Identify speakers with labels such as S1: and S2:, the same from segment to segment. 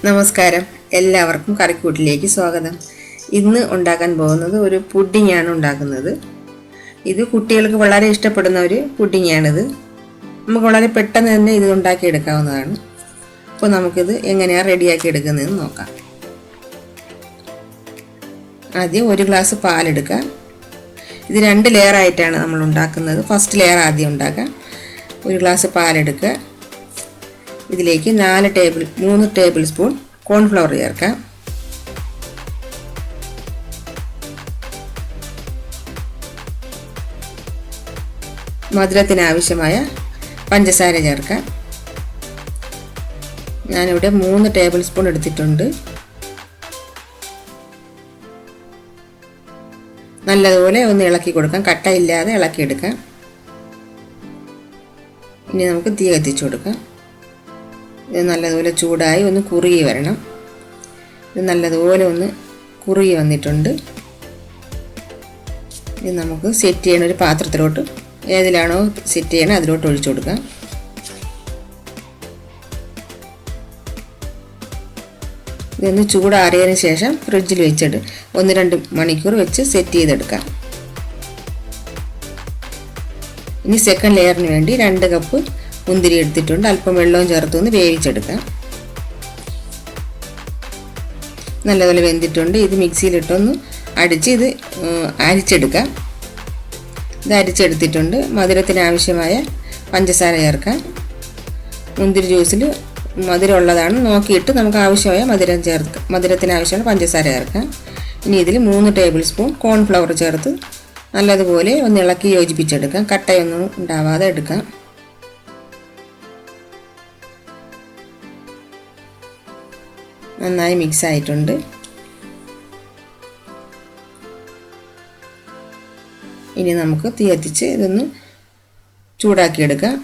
S1: നമസ്കാരം, എല്ലാവർക്കും കറിക്കൂട്ടിലേക്ക് സ്വാഗതം. ഇന്ന് ഉണ്ടാക്കാൻ പോകുന്നത് ഒരു പുഡിങ്ങാണ് ഉണ്ടാക്കുന്നത്. ഇത് കുട്ടികൾക്ക് വളരെ ഇഷ്ടപ്പെടുന്ന ഒരു പുഡിങ്ങാണിത്. നമുക്ക് വളരെ പെട്ടെന്ന് തന്നെ ഇത് ഉണ്ടാക്കിയെടുക്കാവുന്നതാണ്. അപ്പോൾ നമുക്കിത് എങ്ങനെയാണ് റെഡിയാക്കി എടുക്കുന്നതെന്ന് നോക്കാം. ആദ്യം 1 ഗ്ലാസ് പാലെടുക്കാം. ഇത് 2 ലെയറായിട്ടാണ് നമ്മൾ ഉണ്ടാക്കുന്നത്. ഫസ്റ്റ് ലെയർ ആദ്യം ഉണ്ടാക്കാം. 1 ഗ്ലാസ് പാലെടുക്കുക. ഇതിലേക്ക് 3 ടേബിൾ സ്പൂൺ കോൺഫ്ലവർ ചേർക്കാം. മധുരത്തിന് ആവശ്യമായ പഞ്ചസാര ചേർക്കാം. ഞാനിവിടെ 3 ടേബിൾ സ്പൂൺ എടുത്തിട്ടുണ്ട്. നല്ലതുപോലെ ഒന്ന് ഇളക്കി കൊടുക്കാം. കട്ടയില്ലാതെ ഇളക്കിയെടുക്കാം. ഇനി നമുക്ക് തീ കത്തിച്ചു കൊടുക്കാം. ഇത് നല്ലതുപോലെ ചൂടായി ഒന്ന് കുറുകി വരണം. ഇത് നല്ലതുപോലെ ഒന്ന് കുറുകി വന്നിട്ടുണ്ട്. ഇത് നമുക്ക് സെറ്റ് ചെയ്യണ ഒരു പാത്രത്തിലോട്ട്, ഏതിലാണോ സെറ്റ് ചെയ്യണത് അതിലോട്ട് ഒഴിച്ചു കൊടുക്കാം. ഇതൊന്ന് ചൂടാറിയതിന് ശേഷം ഫ്രിഡ്ജിൽ വെച്ചിട്ട് 1-2 മണിക്കൂർ വെച്ച് സെറ്റ് ചെയ്തെടുക്കാം. ഇനി സെക്കൻഡ് ലെയറിന് വേണ്ടി 2 കപ്പ് മുന്തിരി എടുത്തിട്ടുണ്ട്. അല്പം വെള്ളവും ചേർത്തൊന്ന് വേവിച്ചെടുക്കാം. നല്ലപോലെ വെന്തിട്ടുണ്ട്. ഇത് മിക്സിയിലിട്ടൊന്ന് ഇത് അരിച്ചെടുക്കാം. ഇത് അരിച്ചെടുത്തിട്ടുണ്ട്. മധുരത്തിന് ആവശ്യമായ പഞ്ചസാര ചേർക്കാം. മുന്തിരി ജ്യൂസിൽ മധുരം ഉള്ളതാണ് നോക്കിയിട്ട് നമുക്ക് ആവശ്യമായ മധുരത്തിന് ആവശ്യമായ പഞ്ചസാര ചേർക്കാം. ഇനി ഇതിൽ 3 ടേബിൾ സ്പൂൺ കോൺഫ്ലവർ ചേർത്ത് നല്ലതുപോലെ ഒന്ന് ഇളക്കി യോജിപ്പിച്ചെടുക്കാം. കട്ടയൊന്നും ഉണ്ടാവാതെ എടുക്കാം. നന്നായി മിക്സ് ആയിട്ടുണ്ട്. ഇനി നമുക്ക് തീ കത്തിച്ച് ഇതൊന്ന് ചൂടാക്കിയെടുക്കാം.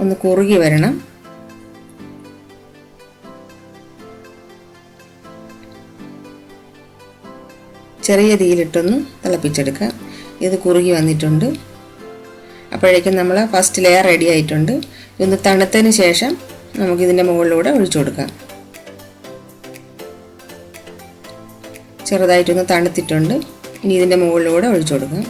S1: ഒന്ന് കുറുകി വരണം. ചെറിയ തീയിലിട്ടൊന്ന് തിളപ്പിച്ചെടുക്കാം. ഇത് കുറുകി വന്നിട്ടുണ്ട്. അപ്പോഴേക്കും നമ്മൾ ഫസ്റ്റ് ലെയർ റെഡി ആയിട്ടുണ്ട്. ഇതൊന്ന് തണുത്തതിന് ശേഷം നമുക്കിതിൻ്റെ മുകളിലൂടെ ഒഴിച്ചു കൊടുക്കാം. ചെറുതായിട്ടൊന്ന് തണുത്തിട്ടുണ്ട്. ഇനി ഇതിൻ്റെ മുകളിലൂടെ ഒഴിച്ചു കൊടുക്കാം.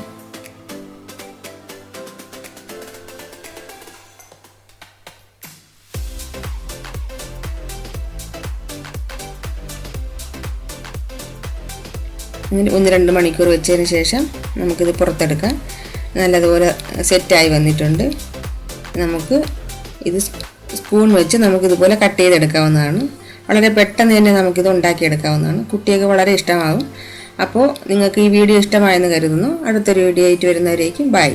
S1: ഇങ്ങനെ 1-2 മണിക്കൂർ വെച്ചതിന് ശേഷം നമുക്കിത് പുറത്തെടുക്കാം. നല്ലതുപോലെ സെറ്റായി വന്നിട്ടുണ്ട്. നമുക്ക് ഇത് സ്പൂൺ വെച്ച് നമുക്കിതുപോലെ കട്ട് ചെയ്തെടുക്കാവുന്നതാണ്. വളരെ പെട്ടെന്ന് തന്നെ നമുക്കിത് ഉണ്ടാക്കിയെടുക്കാവുന്നതാണ്. കുട്ടികൾക്ക് വളരെ ഇഷ്ടമാകും. അപ്പോൾ നിങ്ങൾക്ക് ഈ വീഡിയോ ഇഷ്ടമായെന്ന് കരുതുന്നു. അടുത്തൊരു വീഡിയോ ആയിട്ട് വരുന്നവരേക്കും ബൈ.